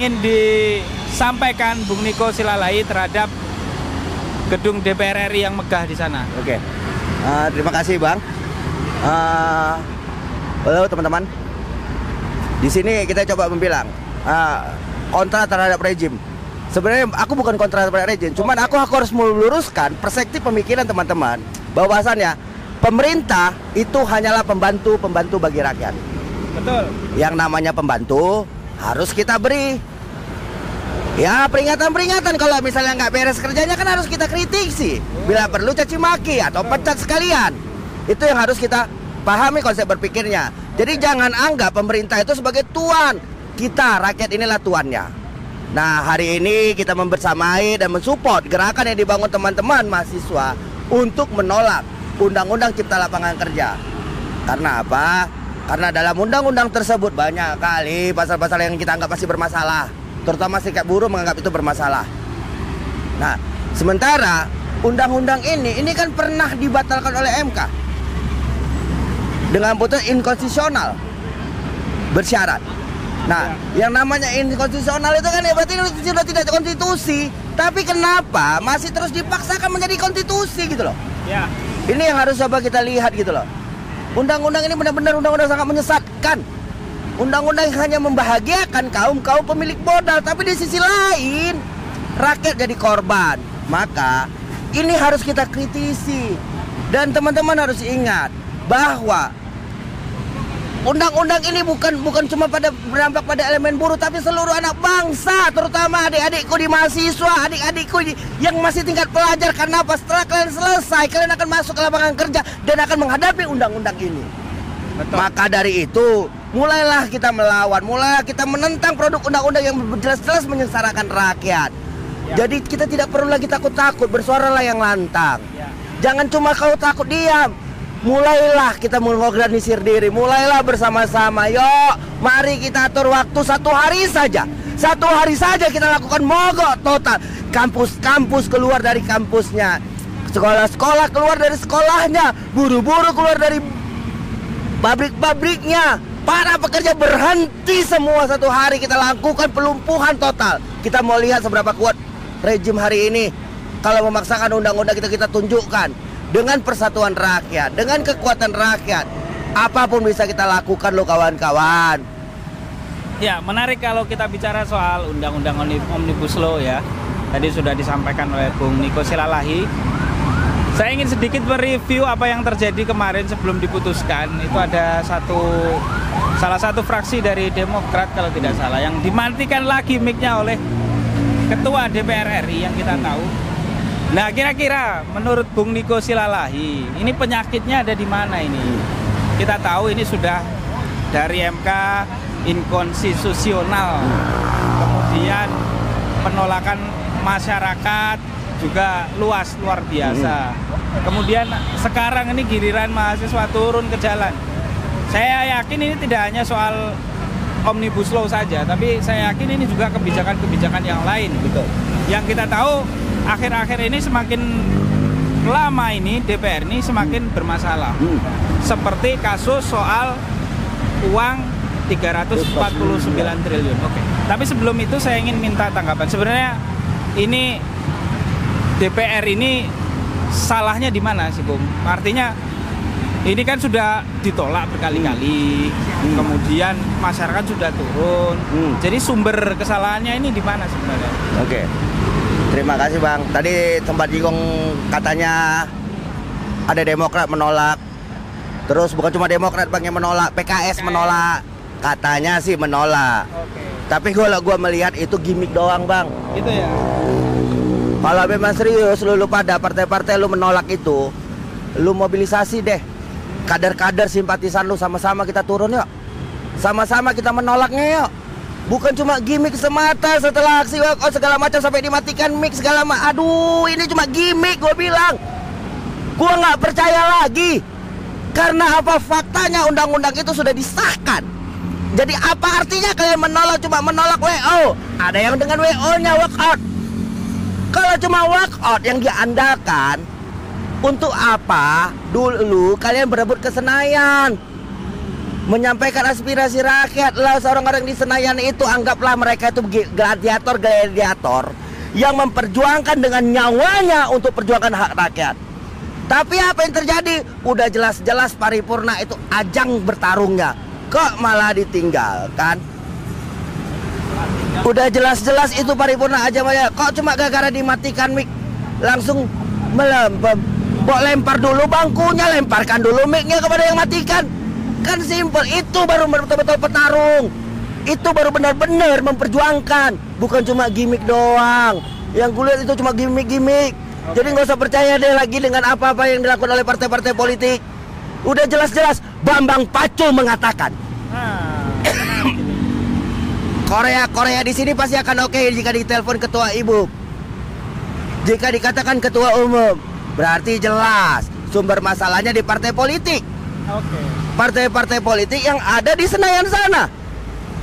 ingin disampaikan Bung Niko Silalahi terhadap gedung DPR RI yang megah di sana? Oke, terima kasih Bang. Halo teman-teman. Di sini kita coba membilang kontra terhadap rejim. Sebenarnya aku bukan kontra terhadap rejim, cuman aku harus meluruskan perspektif pemikiran teman-teman bahwasannya pemerintah itu hanyalah pembantu bagi rakyat. Betul. Yang namanya pembantu harus kita beri ya peringatan kalau misalnya nggak beres kerjanya kan harus kita kritisi. Bila perlu caci maki atau pecat sekalian. Itu yang harus kita pahami konsep berpikirnya. Jadi jangan anggap pemerintah itu sebagai tuan. Kita rakyat inilah tuannya. Nah, hari ini kita membersamai dan mensupport gerakan yang dibangun teman-teman mahasiswa untuk menolak Undang-Undang Cipta Lapangan Kerja. Karena apa? Karena dalam undang-undang tersebut banyak kali pasal-pasal yang kita anggap masih bermasalah. Terutama serikat buruh menganggap itu bermasalah. Nah, sementara undang-undang ini kan pernah dibatalkan oleh MK dengan putus inkonstitusional bersyarat. Nah, yang namanya inkonstitusional itu kan ya berarti sudah tidak konstitusi. Tapi kenapa masih terus dipaksakan menjadi konstitusi gitu loh? Ya. Ini yang harus coba kita lihat gitu loh. Undang-undang ini benar-benar undang-undang sangat menyesatkan. Undang-undang yang hanya membahagiakan kaum pemilik modal, tapi di sisi lain rakyat jadi korban. Maka ini harus kita kritisi. Dan teman-teman harus ingat bahwa undang-undang ini bukan cuma berdampak pada elemen buruh, tapi seluruh anak bangsa, terutama adik-adikku di mahasiswa, adik-adikku yang masih tingkat pelajar. Karena apa? Setelah kalian selesai, kalian akan masuk ke lapangan kerja dan akan menghadapi undang-undang ini. Betul. Maka dari itu, mulailah kita melawan, mulailah kita menentang produk undang-undang yang jelas-jelas menyengsarakan rakyat. Ya. Jadi kita tidak perlu lagi takut-takut, bersuaralah yang lantang. Ya. Jangan cuma kau takut diam. Mulailah kita mengorganisir diri, mulailah bersama-sama. Yuk, mari kita atur waktu 1 hari saja. 1 hari saja kita lakukan mogok total. Kampus-kampus keluar dari kampusnya, sekolah-sekolah keluar dari sekolahnya, buruh-buruh keluar dari pabrik-pabriknya. Para pekerja berhenti semua 1 hari. Kita lakukan pelumpuhan total. Kita mau lihat seberapa kuat rejim hari ini. Kalau memaksakan undang-undang kita tunjukkan. Dengan persatuan rakyat, dengan kekuatan rakyat, apapun bisa kita lakukan loh kawan-kawan. Ya, menarik kalau kita bicara soal undang-undang Omnibus Law ya. Tadi sudah disampaikan oleh Bung Niko Silalahi. Saya ingin sedikit mereview apa yang terjadi kemarin sebelum diputuskan. Itu ada salah satu fraksi dari Demokrat kalau tidak salah yang dimatikan lagi mic-nya oleh Ketua DPR RI yang kita tahu. Nah, kira-kira menurut Bung Niko Silalahi, ini penyakitnya ada di mana ini? Kita tahu ini sudah dari MK inkonstitusional, kemudian penolakan masyarakat juga luar biasa. Kemudian sekarang ini giliran mahasiswa turun ke jalan. Saya yakin ini tidak hanya soal Omnibus Law saja, tapi saya yakin ini juga kebijakan-kebijakan yang lain. Betul. Yang kita tahu akhir-akhir ini semakin lama ini DPR ini semakin bermasalah. Seperti kasus soal uang 349 triliun. Oke. Tapi sebelum itu saya ingin minta tanggapan. Sebenarnya ini DPR ini salahnya di mana sih, Bung? Artinya ini kan sudah ditolak berkali-kali. Kemudian masyarakat sudah turun. Jadi sumber kesalahannya ini di mana sebenarnya? Oke. Terima kasih Bang. Tadi sempat jinggung katanya ada Demokrat menolak. Terus bukan cuma Demokrat Bang yang menolak, PKS menolak. Katanya sih menolak. Oke. Tapi kalau gue melihat itu gimmick doang Bang. Itu ya. Kalau memang serius lu pada partai-partai lu menolak itu, lu mobilisasi deh. Kader-kader simpatisan lu sama-sama kita turun yuk. Sama-sama kita menolaknya yuk. Bukan cuma gimmick semata setelah aksi walkout segala macam sampai dimatikan mic segala macam. Aduh, ini cuma gimmick gue bilang. Gue nggak percaya lagi. Karena apa faktanya undang-undang itu sudah disahkan. Jadi apa artinya kalian menolak cuma menolak WO? Ada yang dengan WO-nya walkout. Kalau cuma walkout yang diandalkan, untuk apa dulu kalian berebut ke Senayan? menyampaikan aspirasi rakyat. Lah orang-orang di Senayan itu anggaplah mereka itu gladiator yang memperjuangkan dengan nyawanya untuk perjuangkan hak rakyat. Tapi apa yang terjadi? Udah jelas-jelas paripurna itu ajang bertarungnya, kok malah ditinggalkan? Udah jelas-jelas itu paripurna aja Maya, kok cuma gara-gara dimatikan mic langsung melempem. Kok lempar dulu bangkunya, lemparkan dulu mic-nya kepada yang matikan. Kan simpel, itu baru betul-betul petarung. Itu baru benar-benar memperjuangkan, bukan cuma gimmick doang. Yang gue lihat itu cuma gimmick-gimmick. Jadi nggak usah percaya deh lagi dengan apa-apa yang dilakukan oleh partai-partai politik. Udah jelas-jelas Bambang Pacul mengatakan Korea di sini pasti akan oke jika ditelepon ketua ibu. Jika dikatakan ketua umum, berarti jelas sumber masalahnya di partai politik. Partai-partai politik yang ada di Senayan sana.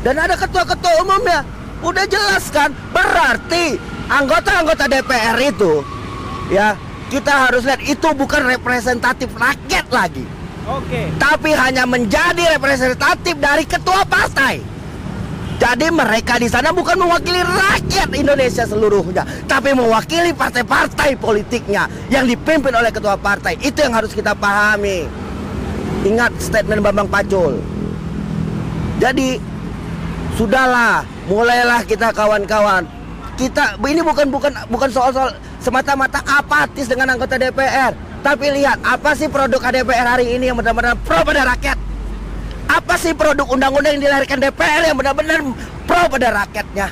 Dan ada ketua-ketua umumnya. Udah jelas kan? Berarti anggota-anggota DPR itu, ya, kita harus lihat itu bukan representatif rakyat lagi. Tapi hanya menjadi representatif dari ketua partai. Jadi mereka di sana bukan mewakili rakyat Indonesia seluruhnya, tapi mewakili partai-partai politiknya yang dipimpin oleh ketua partai. Itu yang harus kita pahami. Ingat statement Bambang Pacul. Jadi sudahlah, mulailah kita kawan-kawan. Kita ini bukan soal semata-mata apatis dengan anggota DPR, tapi lihat apa sih produk DPR hari ini yang benar-benar pro pada rakyat. Apa sih produk undang-undang yang dilahirkan DPR yang benar-benar pro pada rakyatnya.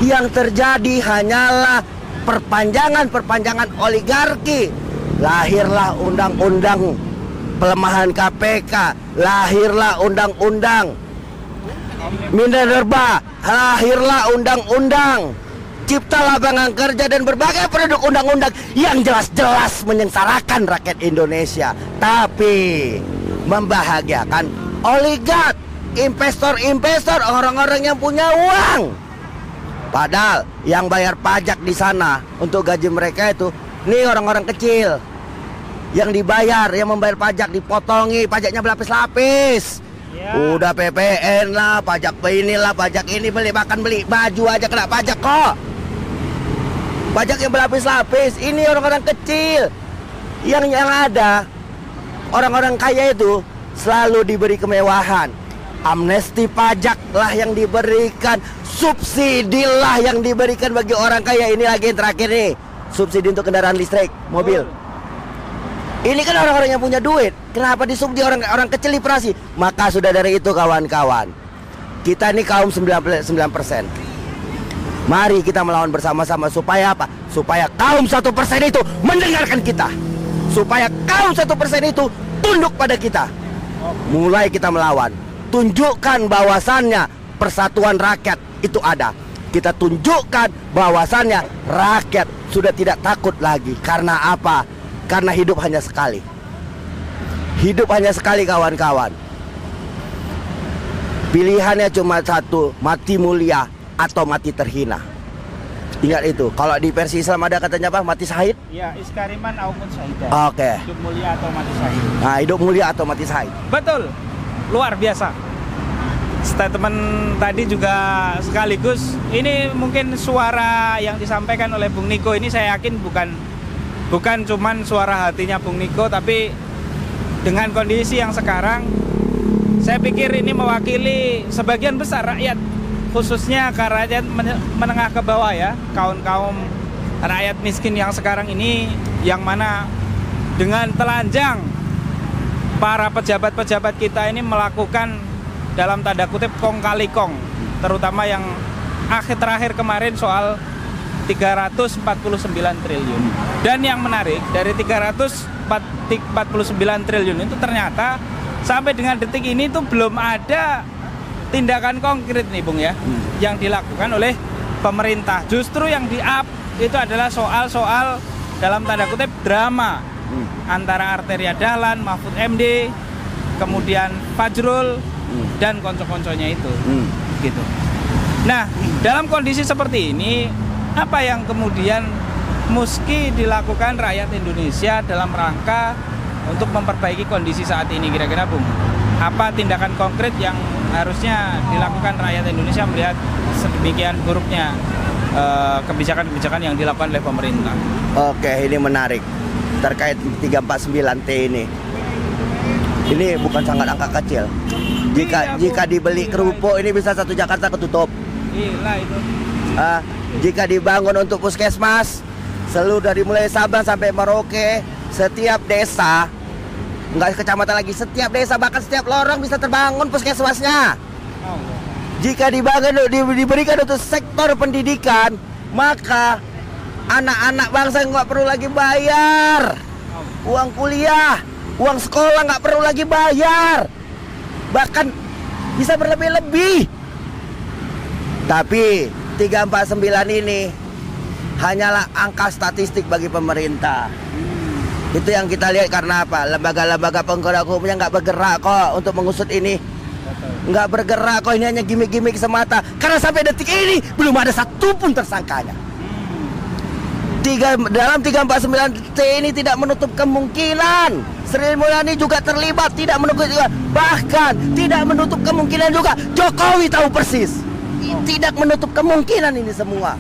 Yang terjadi hanyalah perpanjangan oligarki. Lahirlah undang-undang pelemahan KPK, lahirlah undang-undang Minerba, lahirlah undang-undang Cipta Lapangan Kerja dan berbagai produk undang-undang yang jelas-jelas menyengsarakan rakyat Indonesia, tapi membahagiakan oligark, investor-investor, orang-orang yang punya uang. Padahal yang bayar pajak di sana untuk gaji mereka itu nih orang-orang kecil. Yang dibayar, yang membayar pajak dipotongi, pajaknya berlapis-lapis. Udah PPN lah, pajak inilah, pajak ini, bahkan beli baju aja kena pajak kok. Pajak yang berlapis-lapis. Ini orang-orang kecil. Yang ada orang-orang kaya itu selalu diberi kemewahan. Amnesti pajak lah yang diberikan, subsidi lah yang diberikan bagi orang kaya. Ini lagi yang terakhir nih, subsidi untuk kendaraan listrik, mobil. Ini kan orang-orang yang punya duit. Kenapa disubsidi orang kecil diperasi? Maka sudah dari itu kawan-kawan, kita ini kaum 99%. Mari kita melawan bersama-sama supaya apa? Supaya kaum 1% itu mendengarkan kita. Supaya kaum 1% itu tunduk pada kita. Mulai kita melawan. Tunjukkan bahwasannya persatuan rakyat itu ada. Kita tunjukkan bahwasannya rakyat sudah tidak takut lagi. Karena apa? Karena hidup hanya sekali. Hidup hanya sekali kawan-kawan. Pilihannya cuma satu, mati mulia atau mati terhina. Ingat itu. Kalau di versi Islam ada katanya apa? Mati syahid? Ya, iskariman aupun syahidah. Oke. Hidup mulia atau mati syahid. Nah, hidup mulia atau mati syahid. Betul. Luar biasa. Statement tadi juga sekaligus ini mungkin suara yang disampaikan oleh Bung Niko ini saya yakin bukan cuman suara hatinya Bung Niko, tapi dengan kondisi yang sekarang saya pikir ini mewakili sebagian besar rakyat, khususnya ke rakyat menengah ke bawah ya, kaum rakyat miskin yang sekarang ini, yang mana dengan telanjang para pejabat-pejabat kita ini melakukan dalam tanda kutip kong kali kong, terutama yang terakhir kemarin soal 349 triliun. Dan yang menarik dari 349 triliun itu ternyata sampai dengan detik ini tuh belum ada tindakan konkret nih Bung ya, yang dilakukan oleh pemerintah. Justru yang di-up itu adalah soal-soal dalam tanda kutip drama antara Arteria Dahlan, Mahfud MD, kemudian Fajrul dan konco-konconya itu. Gitu. Nah, dalam kondisi seperti ini, apa yang kemudian mesti dilakukan rakyat Indonesia dalam rangka untuk memperbaiki kondisi saat ini kira-kira Bung? apa tindakan konkret yang harusnya dilakukan rakyat Indonesia melihat sedemikian buruknya kebijakan-kebijakan yang dilakukan oleh pemerintah. Oke, ini menarik terkait 349T ini. Ini bukan sangat angka kecil. Jika dibeli kerupuk ini bisa satu Jakarta ketutup. Gila itu. Jika dibangun untuk puskesmas seluruh dari mulai Sabang sampai Merauke, setiap desa, enggak kecamatan lagi, setiap desa bahkan setiap lorong bisa terbangun puskesmasnya. Jika diberikan untuk sektor pendidikan, maka anak-anak bangsa nggak perlu lagi bayar uang kuliah, uang sekolah nggak perlu lagi bayar, bahkan bisa berlebih-lebih. Tapi 349 ini hanyalah angka statistik bagi pemerintah. Itu yang kita lihat. Karena apa? Lembaga-lembaga penggerak hukumnya nggak bergerak kok untuk mengusut ini. Nggak bergerak kok, ini hanya gimmick-gimmick semata. Karena sampai detik ini belum ada satupun tersangkanya. Dalam 349T ini tidak menutup kemungkinan Sri Mulyani juga terlibat, tidak menutup juga. Bahkan tidak menutup kemungkinan juga Jokowi tahu persis. Tidak menutup kemungkinan ini semua.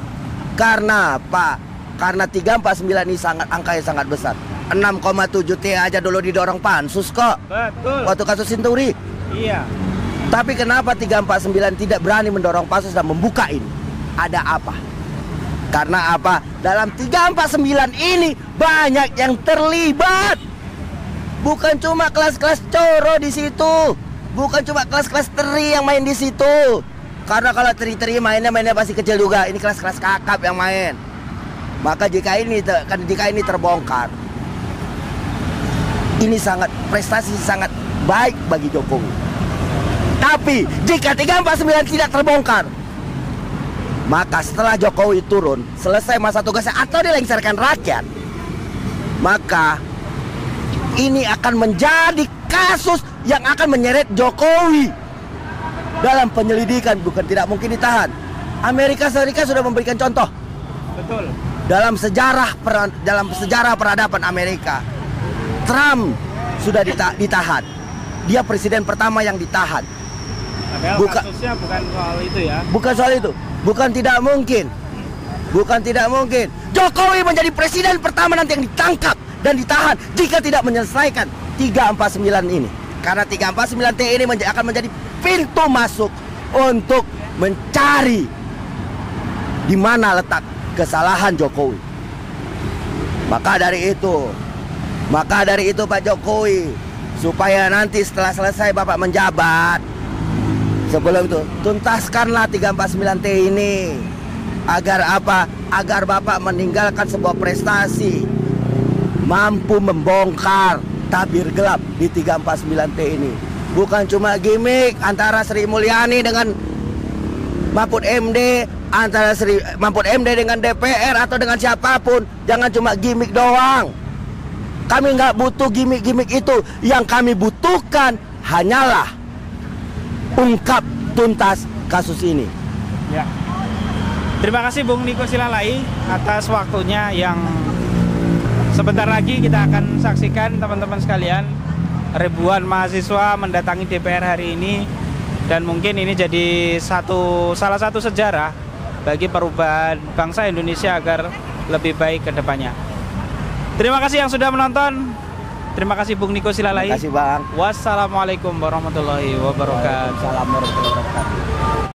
Karena apa? Karena 349 ini angkanya sangat besar. 6,7 T aja dulu didorong pansus kok. Betul. Waktu kasus Senturi. Iya. Tapi kenapa 349 tidak berani mendorong pansus dan membuka ini? Ada apa? Karena apa? Dalam 349 ini banyak yang terlibat. Bukan cuma kelas-kelas coro di situ. Bukan cuma kelas-kelas teri yang main di situ. Karena kalau teri-teri mainnya pasti kecil juga. Ini kelas-kelas kakap yang main. Maka jika ini terbongkar, ini prestasi sangat baik bagi Jokowi. Tapi jika 349 tidak terbongkar, maka setelah Jokowi turun, selesai masa tugasnya atau dilengsarkan rakyat, maka ini akan menjadi kasus yang akan menyeret Jokowi dalam penyelidikan, bukan tidak mungkin ditahan. Amerika Serikat sudah memberikan contoh. Betul. Dalam sejarah peradaban Amerika, Trump sudah ditahan. Dia presiden pertama yang ditahan. Kasusnya bukan soal itu ya. Bukan soal itu. Bukan tidak mungkin. Bukan tidak mungkin. Jokowi menjadi presiden pertama nanti yang ditangkap dan ditahan jika tidak menyelesaikan 349 ini. Karena 349T ini akan menjadi pintu masuk untuk mencari di mana letak kesalahan Jokowi. Maka dari itu Pak Jokowi, supaya nanti setelah selesai Bapak menjabat, sebelum itu tuntaskanlah 349T ini. Agar apa? Agar Bapak meninggalkan sebuah prestasi, mampu membongkar tabir gelap di 349T ini. Bukan cuma gimmick antara Sri Mulyani dengan Mahfud MD, antara Mahfud MD dengan DPR atau dengan siapapun. Jangan cuma gimmick doang. Kami nggak butuh gimmick-gimmick itu. Yang kami butuhkan hanyalah ungkap tuntas kasus ini. Ya. Terima kasih Bung Niko Silalahi atas waktunya yang sebentar lagi kita akan saksikan, teman-teman sekalian. Ribuan mahasiswa mendatangi DPR hari ini, dan mungkin ini jadi salah satu sejarah bagi perubahan bangsa Indonesia agar lebih baik ke depannya. Terima kasih yang sudah menonton. Terima kasih Bung Niko Silalahi. Terima kasih Bang. Wassalamualaikum warahmatullahi wabarakatuh. Waalaikumsalam warahmatullahi wabarakatuh.